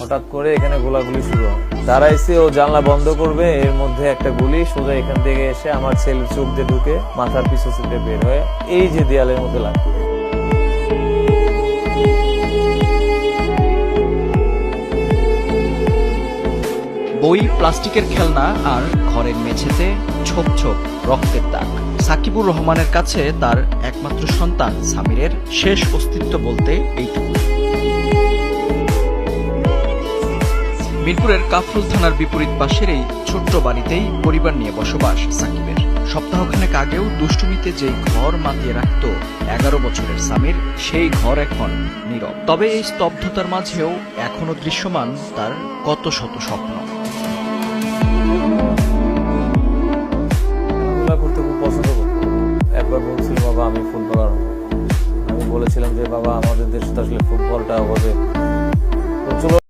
হঠাৎ করে এখানে গোলাগুলি শুরু হয়। দাঁড়াইছে, ও জানলা বন্ধ করবে, এর মধ্যে একটা গুলি সোজা এখান থেকে এসে আমার ছেলের চোখ দিয়ে ঢুকে মাথার পিছু থেকে বের হয়ে এই যে দেয়ালের মধ্যে লাগে। বই, প্লাস্টিকের খেলনা আর ঘরের মেঝেতে ছোপ ছোপ রক্তের দাগ। সাকিবুর রহমানের কাছে তার একমাত্র সন্তান সামিরের শেষ অস্তিত্ব বলতে এইটুকু। মিরপুরের কাফরুল থানার বিপরীত পাশের এই ছোট্ট বাড়িতেই পরিবার নিয়ে বসবাস সাকিবের। সপ্তাহখানেক আগেও দুষ্টুমিতে যেই ঘর মাতিয়ে রাখত 11 বছরের সামির, সেই ঘর এখন নীরব। তবে এই স্তব্ধতার মাঝেও এখনো দৃশ্যমান তার কত শত স্বপ্ন। খেলাধুলা করতে খুব পছন্দ করতো। একবার বলছিল, বাবা আমি ফুটবলার হব। আমি বলেছিলাম যে বাবা আমাদের দেশে তো আসলে ফুটবলটা হবে